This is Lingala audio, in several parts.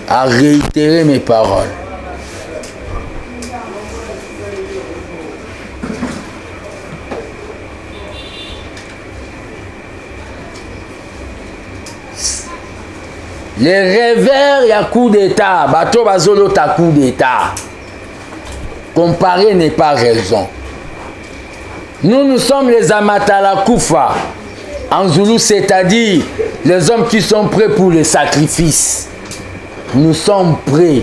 à réitérer mes paroles. Les revers, il y a coup d'État. Bateau bazolo ta coup d'État. Comparer n'est pas raison. Nous sommes les Amatala Koufa. En Zoulou, c'est-à-dire les hommes qui sont prêts pour le sacrifice. Nous sommes prêts.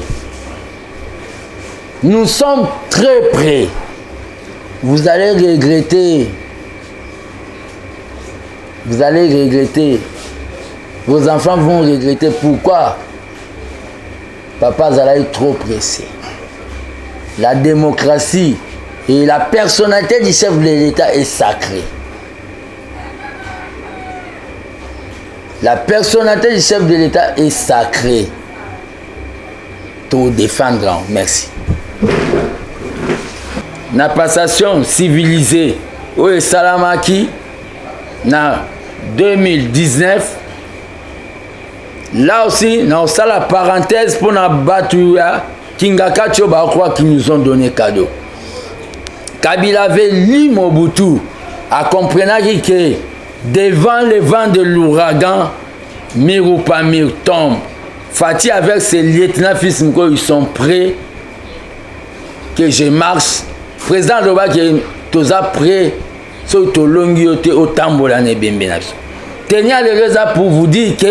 Nous sommes très prêts. Vous allez regretter. Vous allez regretter. Vos enfants vont regretter. Pourquoi? Papa Zala est trop pressé. La démocratie et la personnalité du chef de l'État est sacrée. La personnalité du chef de l'État est sacrée. Tout défendre. Merci. La passation civilisée au Salamaki en 2019. Là aussi, on a la parenthèse pour la Batouya, Kingaka Tchoba croit qu'ils nous ont donné cadeau. Kabila avait lu Mobutu, a compris que devant le vent de l'ouragan, mire ou pas mire tombe. Fatih avec ses lieutenants fils Mko, ils sont prêts que je marche. Président Loba qui est tous prêt, sur tout longuioté au tambour ne bembenaso. Tenez le réseau pour vous dire que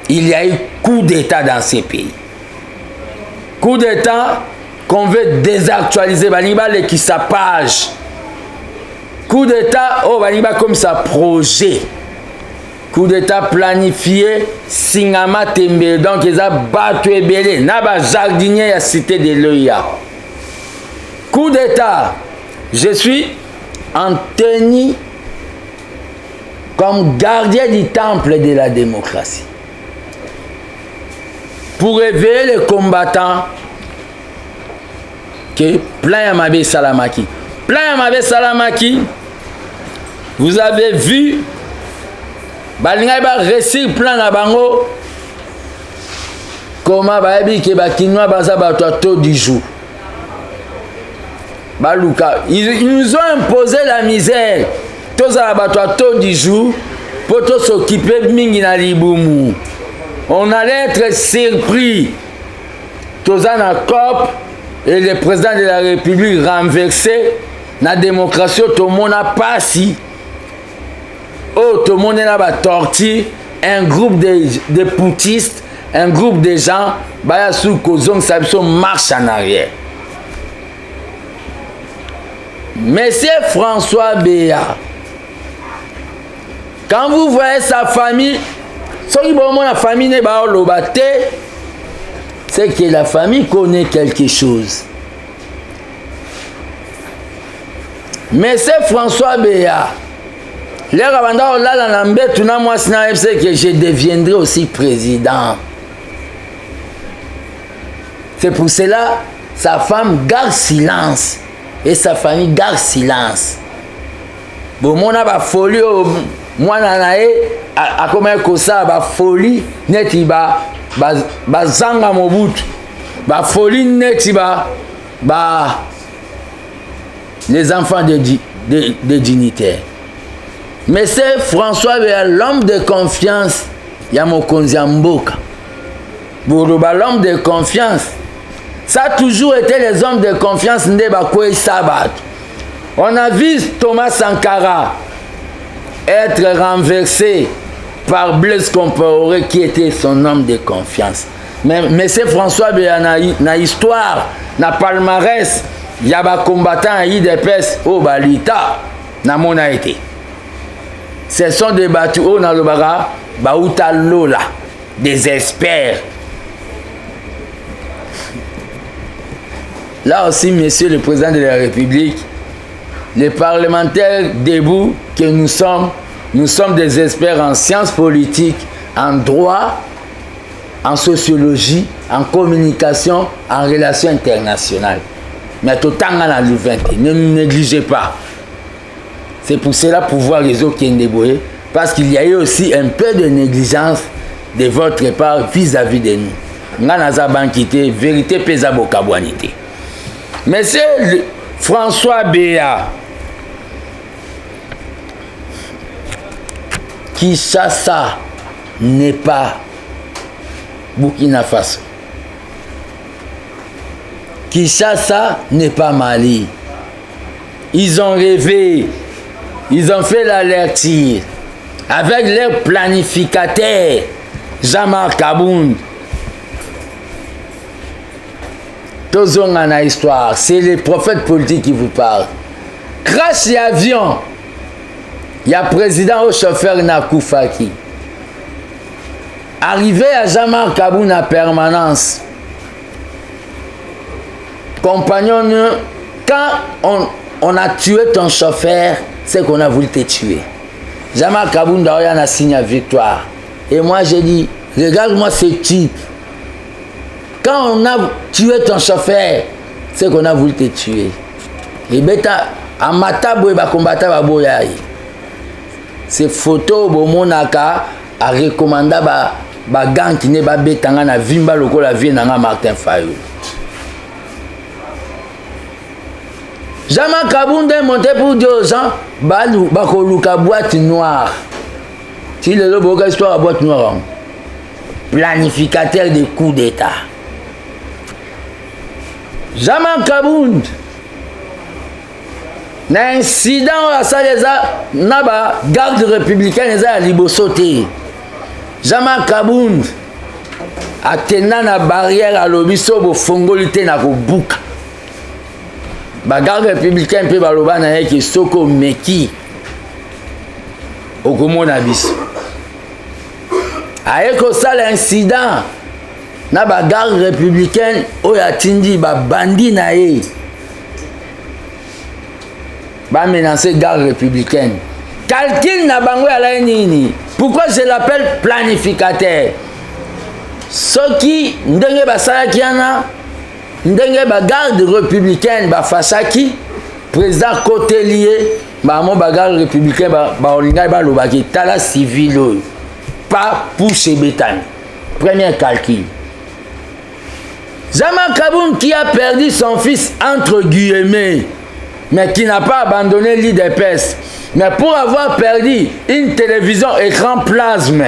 il y a eu coup d'État dans ces pays. Coup d'État qu'on veut désactualiser, Baniba le qui sa page. Coup d'État, oh Baniba comme ça projet. Coup d'État planifié, Singama Tembe, donc ils ont battu et belé. Naba jardinier à cité de l'Oya. Coup d'État, je suis en tenue comme gardien du temple de la démocratie. Pour réveiller les combattants que plein Yamabe Salamaki. Plein Yamabe Salamaki, vous avez vu, Balinga va réussir plein na bango, comment babi ke bakinois baza bato du jour. Baluka, ils nous ont imposé la misère. Tous à bato du jour pour s'occuper mingi na libumu. On allait être surpris. Tous à la COP et le président de la République renversé. La démocratie, tout le monde n'a pas si. Oh, tout le monde n'a pas torti. Un groupe de poutistes, un groupe de gens, bah, sous Kozong, ça marche en arrière. Monsieur François Béa, quand vous voyez sa famille, la famille n'est pas lobaté, c'est que la famille connaît quelque chose. Monsieur François Béa, que je deviendrai aussi président. C'est pour cela sa femme garde silence et sa famille garde silence. Bon, mon a folie, moi nanae a comme ça ba folie neti ba zanga Mobutu ba folie neti ba les enfants de dignitaires. Mais c'est François l'homme de confiance Yamokonzi Mboka. Bourouba l'homme de confiance. Ça a toujours été les hommes de confiance Ndeba Koué Sabat. On a vu Thomas Sankara être renversé par Blaise Compaoré qui était son homme de confiance. Mais c'est François na histoire, na palmarès, il y a des combattants à IDPS au Balita, na mona été. Ce sont des battus au Nalobara, Baouta Lola, des experts. Là aussi, monsieur le président de la République, les parlementaires debout que nous sommes des experts en sciences politiques, en droit, en sociologie, en communication, en relations internationales. Mais tout le temps, ne négligez pas. C'est pour cela pouvoir réseau qui est débrouillé, parce qu'il y a eu aussi un peu de négligence de votre part vis-à-vis de nous. nga naza banki te vérité pesa bokabwani te. Monsieur François Béa Kinshasa n'est pas Burkina Faso. Kinshasa n'est pas Mali. Ils ont rêvé, ils ont fait l'alertir avec leur planificateur Jean-Marc Kabound. Tous ont une histoire, c'est les prophètes politiques qui vous parlent. Crash l'avion, il y a président au chauffeur Nakoufaki. Arrivé à Jean-Marc Kabound en permanence, compagnon, quand on a tué ton chauffeur, c'est qu'on a voulu te tuer. Jean-Marc Kabound a signé victoire. Et moi j'ai dit, regarde-moi ce type. Quand on a tué ton chauffeur, c'est qu'on a voulu te tuer. Et bêta, en matabou et combattant à boyaï. Ces photos, Bomonaka a recommandé ba gang qui n'est pas bétanga na vimba loko la vie nanga Martin Fayou. Jean-Marc Kabound est monté pour dire aux gens, bakoluka boîte noire. Si le lobo histoire à boîte noire, planificateur des coups d'État. Jean-Marc Kabound, un incident à ça na ba garde républicaine les a libosoté. Jean-Marc Kabound a tenu na barrière à l'obiso bo fongolité na ko bouka. Ba garde républicain pe baloba na yeki soko meki okomona biso. Ayeko sala incident na ba garde républicaine oya tindi ba bandi na ye. Ba menacer garde républicaine. Calcul na bango ya la nini. Pourquoi je l'appelle planificateur? Ce qui ndenge basala kiana ndenge ba garde républicaine ba fasaki président côté lié ba mo ba garde républicain ba olinga ba lobaki tala civil pas pour chez Bétane. Premier calcul. Jean-Marc Kabound qui a perdu son fils entre guillemets mais qui n'a pas abandonné l'IDPS. Mais pour avoir perdu une télévision écran plasme,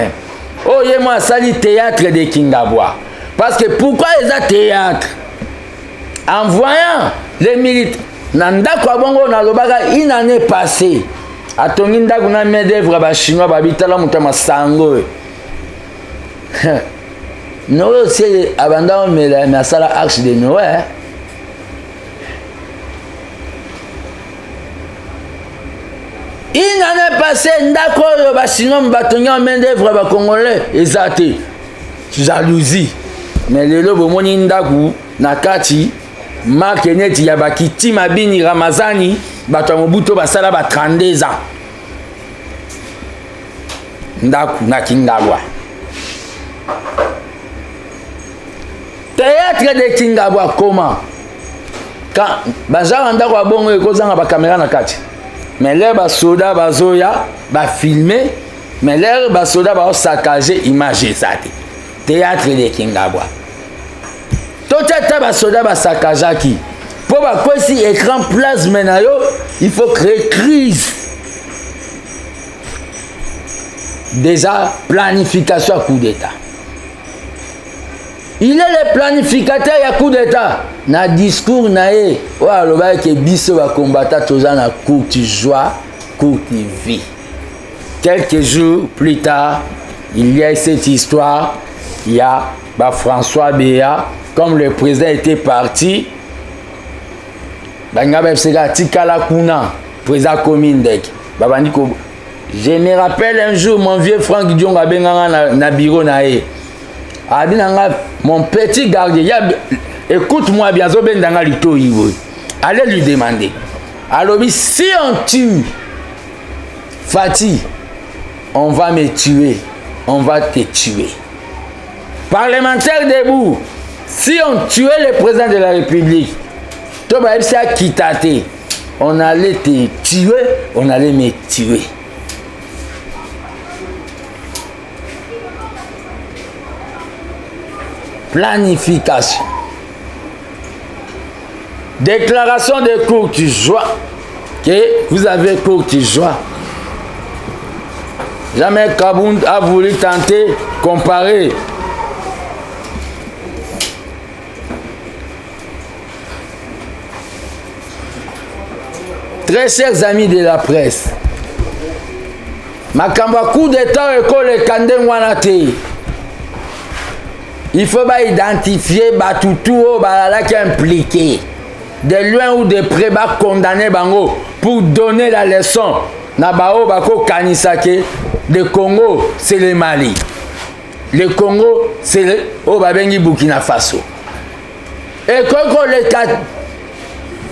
oh yé moi sali théâtre de Kingabwa. Parce que pourquoi ils ont théâtre? En voyant les militaires, nanda kwa bongo na lobaka une année passée, à Tonginda kuna medevre ba chinois ba bitala mutama sango. Noé c'est abandon mais la sala axe de Noé. Une année passée, ndako yo ba chinois batonga medevre ba congolais ezate. Jalousie. Mais lelo bomoni ndaku na kati Mark Neti Yabakiti Mabini Ramazani bato Mobuto basala ba 32 ans. Ndaku na Kingabwa. Théâtre de Kingabwa comment? Quand bazala ndako abongo ekozanga ba caméra na kati. Mais là ba soda bazoya ba filmer, mais là ba soda ba saccager image zate. Théâtre de Kingabwa. Tout ba soda ba saccagaki. Pour ba quoi si écran plasme na yo, il faut créer crise. Déjà planification à coup d'état. Il est le planificateur à coup d'état. Na discours na ye, o aloba ke biso ba combattant toza na courte joie, courte vie. Quelques jours plus tard, il y a cette histoire, il y a François Béa. Comme le président était parti, président Komindek, je me rappelle un jour mon vieux Franck Dion a na bureau nae. Mon petit gardien, écoute-moi bien, allez lui demander. Alors si on tue Fati, on va me tuer, on va te tuer. Parlementaire debout. Si on tuait le président de la République, on allait te tuer, on allait me tuer. planification. Déclaration de courte joie que vous avez courte joie. Jamais Kabound a voulu tenter, comparer. Très chers amis de la presse, Makamba coup d'état école Kandeng Wanate. Il faut identifier Batutu qui est impliqué. De loin ou de près, condamner Bango pour donner la leçon. Nabao Bako Kanisake, le Congo, c'est le Mali. Le Congo, c'est le Obabengi Burkina Faso. Et quand le cas,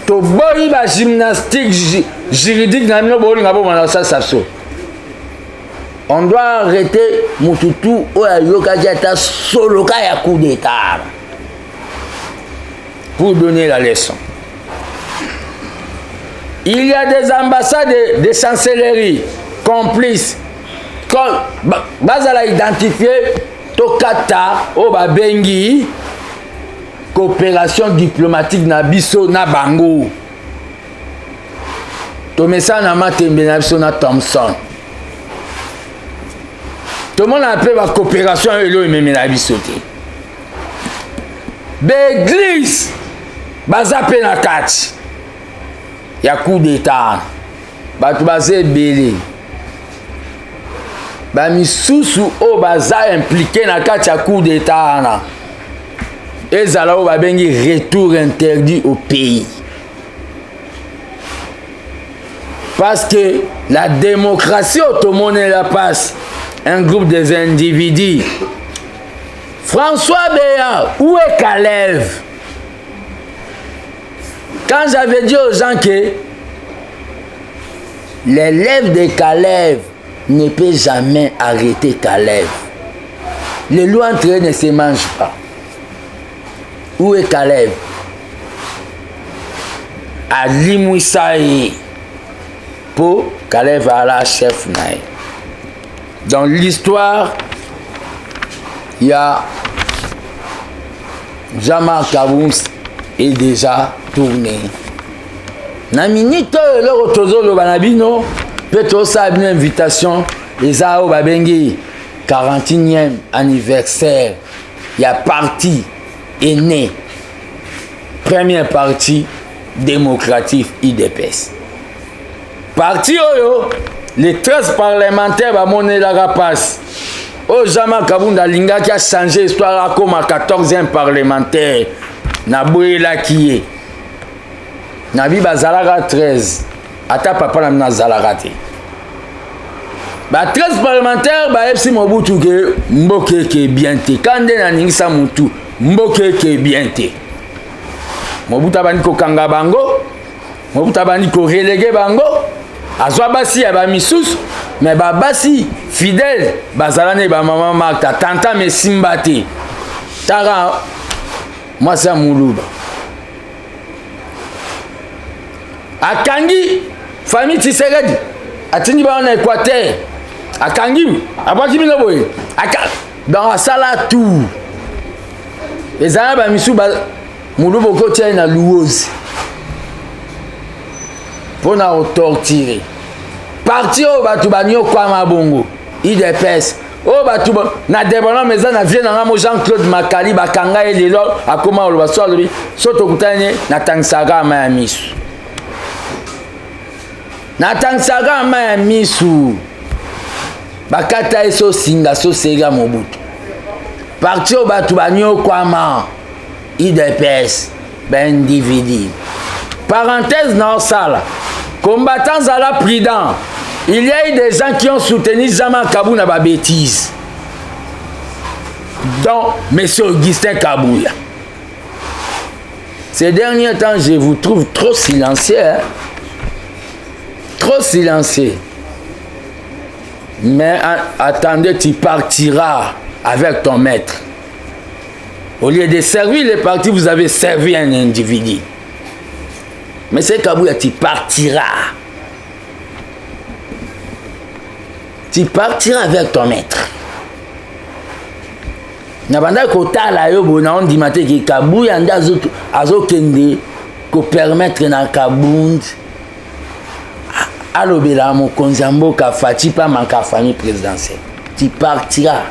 to boy ba gymnastique juridique, on doit arrêter Mututu ou Ayoka Diata solo ya coup d'état pour donner la leçon. Il y a des ambassades de chancellerie complices. Quand Bazala identifié Tokata au Babengi coopération diplomatique na biso na bango. Tomesa na matembe na biso na Thompson. Tout le monde a appelé la coopération et l'eau et même la bisoté. L'église, bazapé na kati. Il y a coup d'état. Batu bazé belé. Ba misusu o baza impliqué na kati ya coup d'état na. Et zala o babengi retour interdit au pays. Parce que la démocratie automone la passe. Un groupe des individus. François Béat, où est Kalev? Quand j'avais dit aux gens que l'élève de Kalev ne peut jamais arrêter Kalev, les lois entre eux ne se mangent pas. Où est Kalev? À Limouissaï, pour Kalev à la chef naï. Dans l'histoire, il y a Jean-Marc Kabound est déjà tourné. Na minute le rotozo le banabino peut ça une invitation les ao babengi 41e anniversaire. Il y a parti est né. Première partie démocratique IDPS. Parti oyo les 13 parlementaires va monner la rapace. Oh, Jean-Marc Kabound Linga qui a changé l'histoire comme à 14e parlementaire. Nabouela qui est. Nabi Bazalaga 13. Ata papa na Zalagate. Ba 13 parlementaires ba FC Mobutu ke mboke ke bien te. Kande na ningisa mutu mboke ke bien te. Mobutu abani ko kanga bango. Mobutu abani ko relégué bango. Azwa basi ya ba misusu mais ba basi fidèle bazalane ba maman Martha tanta me simbate tara moi c'est Moulouba akangi famille Tshisekedi atindi ba na Équateur akangi abaki bino boye dans la sala tout les arabes ba misu ba Moulouba ko tia na louose pour na torturer parti au batu banyo kwa mabongo IDPS au batu na débonnement mais na vient na mo Jean-Claude Makali bakanga elelo akoma lo baso lobi soto kutane na tangsaga ma misu na tangsaga ma misu bakata eso singa so sega Mobutu parti au batu banyo kwa ma IDPS ben individu parenthèse dans ça. Combattants à la prudent, il y a eu des gens qui ont soutenu Jean-Marc Kabound à la bêtise. Donc, M. Augustin Kabouya. Ces derniers temps, je vous trouve trop silencieux. Hein? Trop silencieux. Mais attendez, tu partiras avec ton maître. Au lieu de servir les partis, vous avez servi un individu. Mais c'est Kabouya, tu partiras. Tu partiras avec ton maître. na banda kotala yo bona on dimate ki Kabuya nda azokende ko permettre na Kabundi alobela mokonzi ya mboka Fati pa manka famille présidentielle. Tu partiras.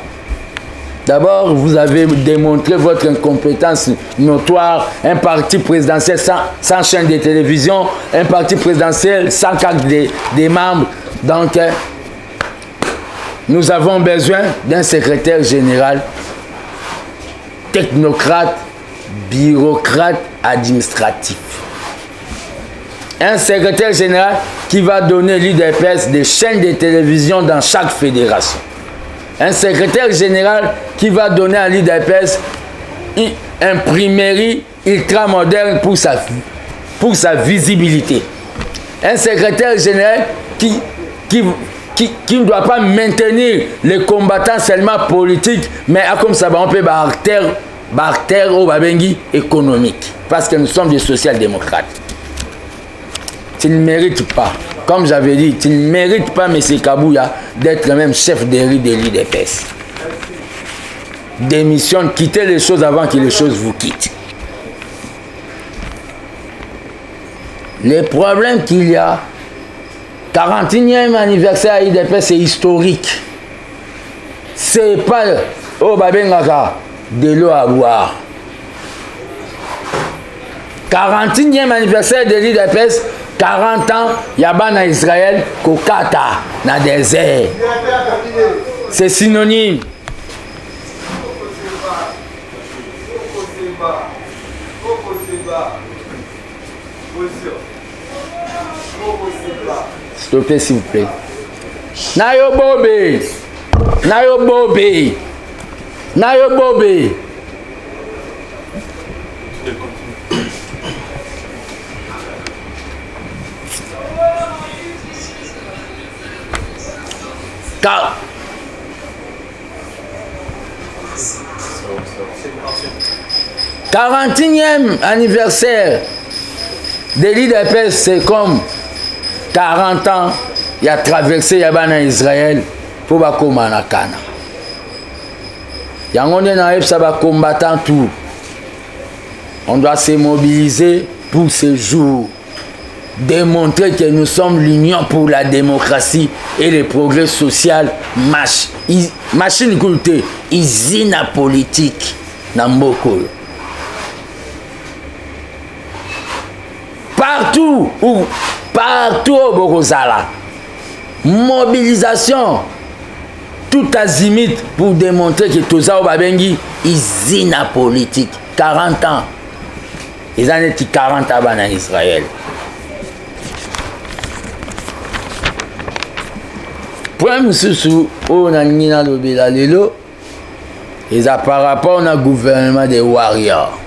D'abord, vous avez démontré votre incompétence notoire. Un parti présidentiel sans chaîne de télévision, un parti présidentiel sans carte des membres. Donc, nous avons besoin d'un secrétaire général technocrate, bureaucrate, administratif. Un secrétaire général qui va donner l'UDPS des chaînes de télévision dans chaque fédération. Un secrétaire général qui va donner à l'UDPS une imprimerie ultramoderne pour sa visibilité. Un secrétaire général qui ne doit pas maintenir les combattants seulement politiques, mais comme ça, on peut barter au babengi économique. Parce que nous sommes des social-démocrates. Tu ne mérites pas, comme j'avais dit, tu ne mérites pas, M. Kabuya, d'être même chef de riz de l'UDPS. Démissionne, quittez les choses avant que les choses vous quittent. Les problèmes qu'il y a, 41e anniversaire à l'UDPS, c'est historique. C'est pas oh babengaka de l'eau à boire. 41e anniversaire de l'UDPS, 40 ans, Yaba na Israël, Kokata, na désert. C'est synonyme. Stoppez s'il vous plaît. Nayo Bobe. Nayo Bobe. Nayo Bobe. Car 41e anniversaire de l'UDPS, c'est comme 40 ans, il a traversé Yabana Israël pour bakoma na kana. Yangonde na ça va combattant tout. On doit se mobiliser pour ce jour. Démontrer que nous sommes l'union pour la démocratie et le progrès social. Machine culture, usine politique. Namboko. Partout au Bokozala. Mobilisation. Tout azimut pour démontrer que tout ça au Babengi, usine politique. 40 ans. Ils en étaient 40 ans en Israël. Point mususu on a nina lobela lelo et ça par rapport au gouvernement des warriors.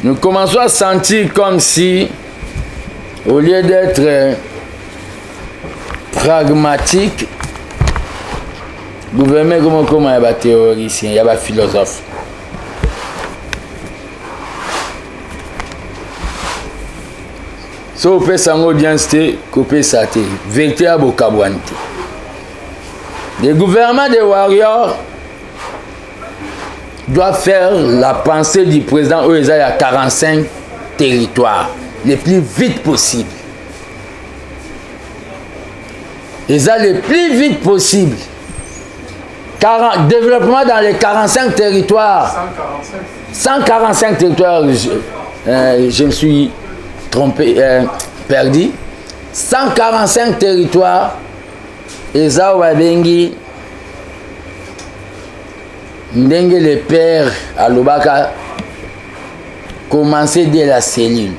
Nous commençons à sentir comme si au lieu d'être pragmatique, gouvernement comme il y a des théoriciens, il y a des philosophes. So pe sango dianste coupé saté vérité à bokabouante. Le gouvernement des warriors doit faire la pensée du président Oeza à 45 territoires le plus vite possible. Et ça le plus vite possible. Développement dans les 45 territoires. 145 territoires. Je me suis trompé, perdu. 145 territoires. Et ça, Wabengi, Ndenge le père à Lubaka, commencé dès la cellule.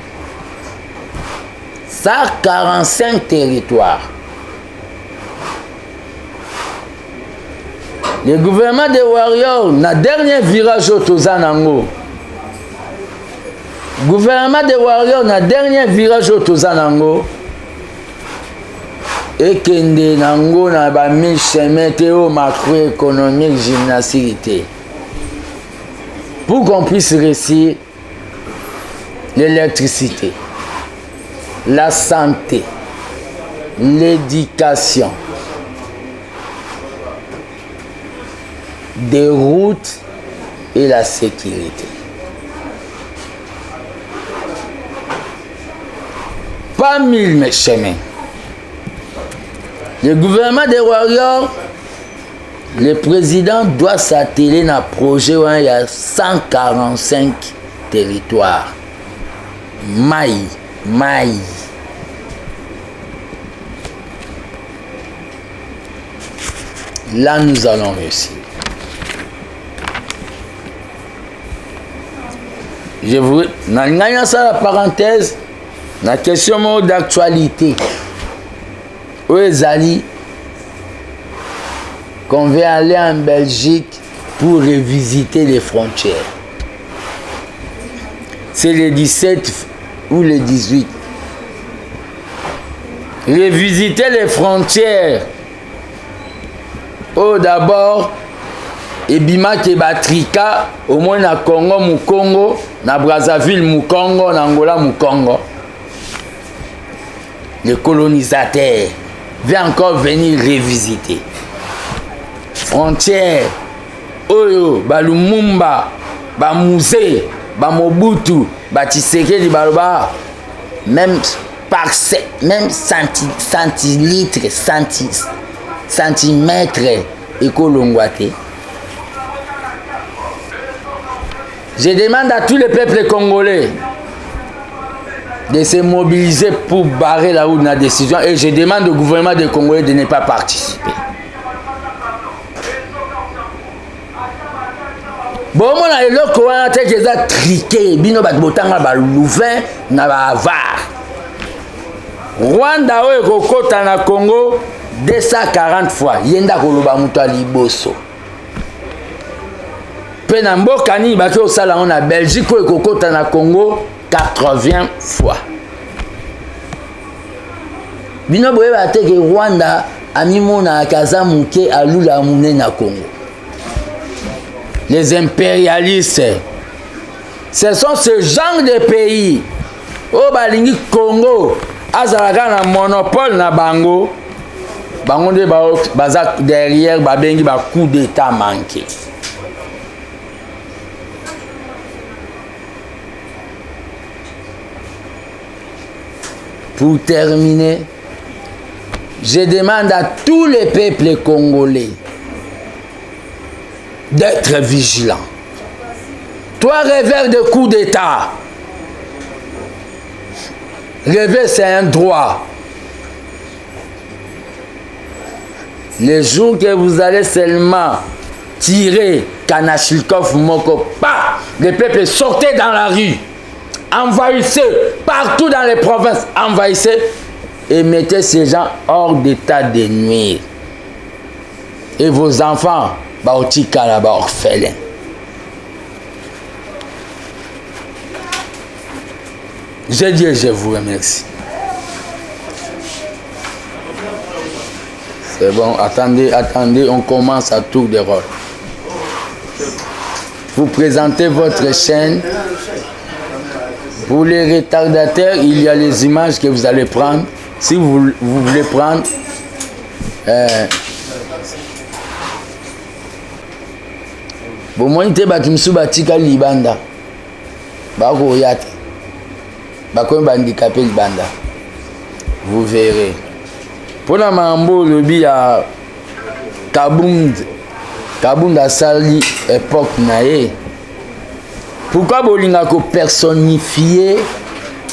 145 territoires. Le gouvernement des warriors, na dernier virage au Tozanango. Gouvernement des warriors, na dernier virage au Tozanango. Et kende nango na ba mi chemin théo macroéconomique gymnastique. Pour qu'on puisse réussir l'électricité, la santé, l'éducation, des routes et la sécurité. Pas 1000 chemins. Le gouvernement des Warriors, le président doit s'atteler dans un projet où il y a 145 territoires. Maï. Là, nous allons réussir. Je vous... Dans la parenthèse, la question d'actualité. Où est Ali qu'on veut aller en Belgique pour revisiter les frontières? C'est le 17 ou le 18. Revisiter les frontières. Oh, d'abord, ebima ke batrika, au moins na Congo, Mukongo, na Brazzaville, Mukongo, na Angola, Mukongo. Le colonisateur vient encore venir revisiter. Frontières, Oyo, Balumumba, Bamuse, Bamobutu, Batiseke, Baloba, même centilitres, centimètres écolongouaté. Je demande à tous les peuples congolais de se mobiliser pour barrer la route de la décision et je demande au gouvernement des Congolais de ne pas participer. Bon, on a le courant qui est triqué, bino bat botanga ba louvain na ba avar. Rwanda o ekokota na Congo 240 fois, yenda koloba mutu liboso. Pe na mboka ni baki osala na Belgique o ekokota na Congo 80 fois. Bino boye ba te ke Rwanda amimona akaza muke alula mune na Congo. Les impérialistes, ce sont ce genre de pays au balingi Congo azalaka na monopole na bango bango de baza derrière babengi ba coup d'état manqué. Pour terminer, je demande à tous les peuples congolais d'être vigilants. Toi, rêveur de coup d'état, rêver c'est un droit. Le jour que vous allez seulement tirer Kanachnikov Moko, les peuples sortez dans la rue, envahissez partout dans les provinces, envahissez et mettez ces gens hors d'état de nuire. Et vos enfants, baotika là-bas orphelins. Je dis et je vous remercie. C'est bon, attendez, on commence à tour de rôle. Vous présentez votre chaîne. Pour les retardataires, il y a les images que vous allez prendre. Si vous voulez prendre... Bon, moi, je suis batika libanda. Bako yate. Bako handicapé libanda. Vous verrez. Pour la mambo, le bi à Kabound a sali époque naé. Pourquoi bolinga ko personnifier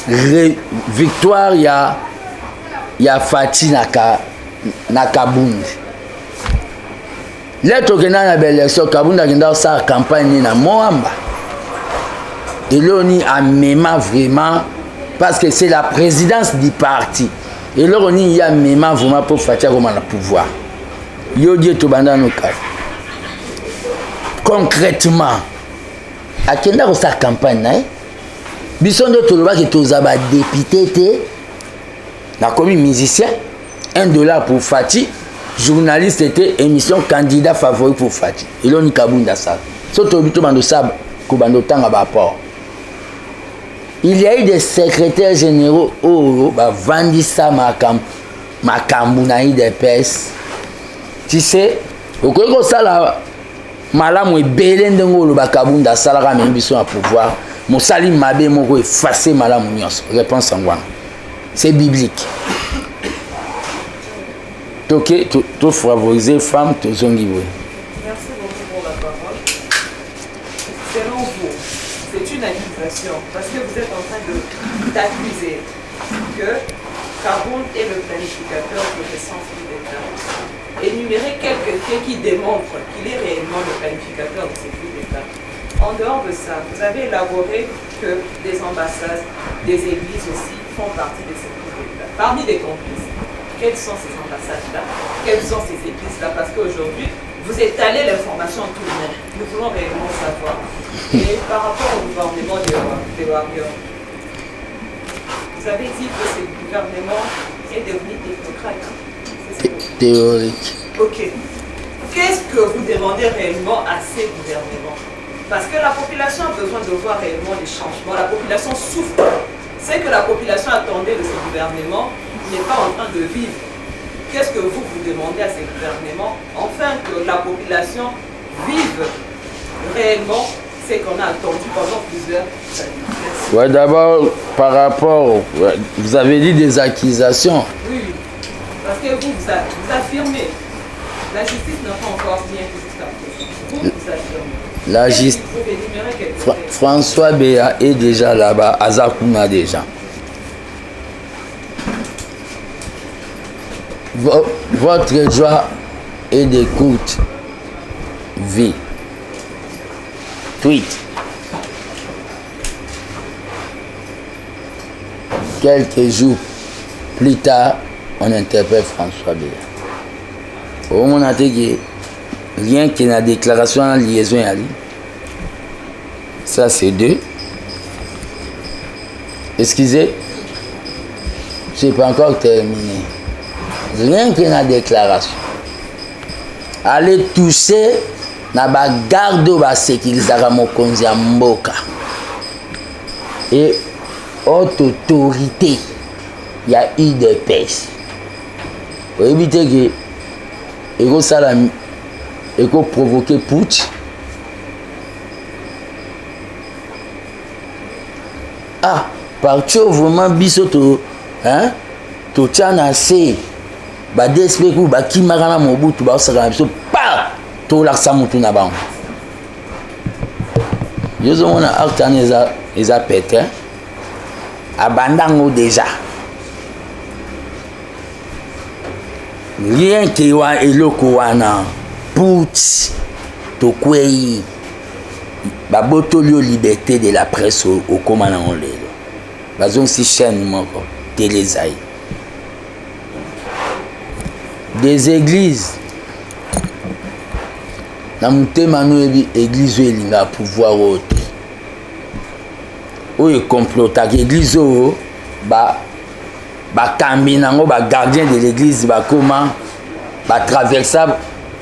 victoire ya Fati na Kabound. L'être que na belle élection Kabound a genda sa campagne na Moamba. Et là on y a même vraiment parce que c'est la présidence du parti. Et là on y a même vraiment pour Fati comme le pouvoir. Yo die to banda no ka. Concrètement à kenda ko sa campagne na biso ndo to loba ke toza ba député te na komi musicien $1 pour Fati. Journaliste était émission candidat favori pour Fati. Et là, on y Kabunda ça. Surtout, il y a eu des secrétaires généraux au Vandissa Makambunaï des PES. Tu sais, au Congo, ça là, malamu ebele ndenge oloba Kabunda asalaka amemi biso na pouvoir mosali mabe moko effacer malamu nyonso. Réponse en wana c'est biblique. Toke to favoriser femme to zongi boye. Merci beaucoup pour la parole. Selon vous, c'est une accusation parce que vous êtes en train d'accuser que Kabound est le planificateur de l'essence coup d'État. Énumérez quelques faits qui démontrent qu'il est réellement le planificateur de ces coups d'État. En dehors de ça, vous avez élaboré que des ambassades, des églises aussi font partie de ces coups d'État. Parmi les complices, quelles sont ces ambassades-là? Quelles sont ces églises-là? Parce qu'aujourd'hui, vous étalez l'information à tout le monde. Nous voulons réellement savoir. Et par rapport au gouvernement des Warriors, vous avez dit que ce gouvernement est devenu technocrate. Théorique. Ok. Qu'est-ce que vous demandez réellement à ces gouvernements? Parce que la population a besoin de voir réellement des changements. La population souffre. C'est que la population attendait de ce gouvernement n'est pas en train de vivre. Qu'est-ce que vous demandez à ces gouvernements afin que la population vive réellement ce qu'on a attendu pendant plusieurs années? Ouais, d'abord, par rapport, vous avez dit des accusations. Oui, parce que vous affirmez. La justice n'a pas encore bien jusqu'à présent. Vous affirmez. La justice. François Béa est déjà là-bas, Azakuna déjà. Votre joie est d'écoute. Vie. Tweet. Quelques jours plus tard, on interpelle François Béa. Au moment où rien que la déclaration en liaison à lui. Ça, c'est deux. Excusez, je n'ai pas encore terminé. Rien que la déclaration. Aller toucher na garde ba sécurisaka mokonzi ya mboka. Et haute autorité, il y a eu des pêches. Pour éviter que il faut provoquer putsch. Ah, parce vraiment bisoto, hein, to tchana se, ba despeku ba kimarana mobutu ba osaka biso pa to laksa mutu na bango. Yozo mona actane eza pété. Abandango déjà. Rien que wa eloko wana putsch to kwei babotolio liberté de la presse au komana lelo bazon si chaîne moko télézaï des églises na mutema no ebi église elinga pouvoir ote oyo complotaka église oyo bakambi nango bagardien de l'église bakoma batraversa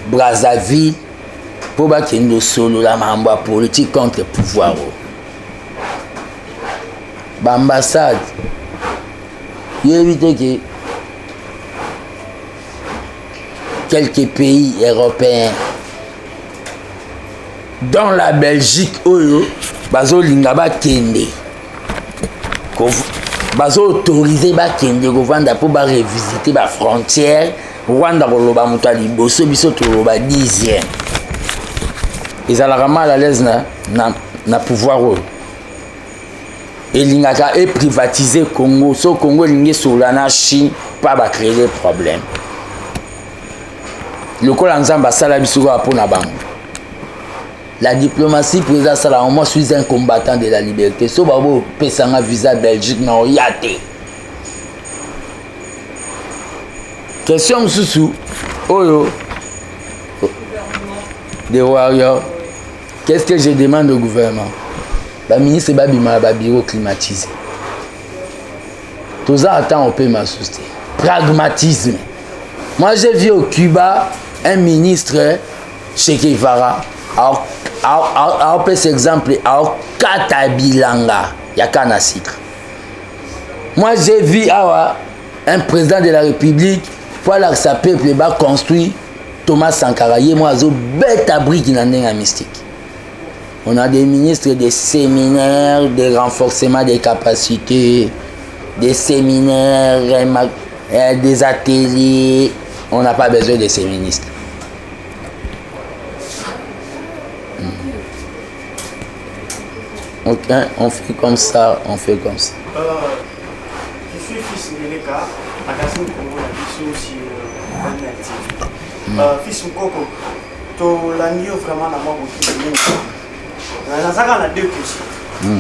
Brazzaville pour bakende solola makambo ya politique contre pouvoir. L'ambassade, il évite que quelques pays européens, dont la Belgique, bazolinga bakende, bazo autorisé bakende kovanda pour revisiter la frontière. Rwanda koloba moto ya liboso biso toloba 10e. Ezalaka mal à l'aise na pouvoir oyo. Elingaka et privatiser Congo. So Congo elingi sola na Chine pa ba créer des problèmes. Lokola nzamba sala biso pour na bango. La diplomatie président sala moi suis un combattant de la liberté. So babo pesanga visa Belgique na oyate. Question sous Oyo des Warriors. Qu'est-ce que je demande au gouvernement? Le ministre Babima ba bureau climatisé. Tout ça attend on peut m'assister. Pragmatisme. Moi j'ai vu au Cuba un ministre Che Guevara a cet exemple à Katabilanga yakana sikre. Moi j'ai vu un président de la République pour que sa peuple va construire Thomas Sankara, moi, zo bête abri qui n'a pas mystique. On a des ministres, des séminaires, des renforcements des capacités, des séminaires, des ateliers. On n'a pas besoin de ces ministres. Ok, on fait comme ça, on fait comme ça. Je suis fils de l'Éka, à Kassine Congo, je suis aussi fils de Koko, tu l'as vraiment dans ma boutique. On a deux questions.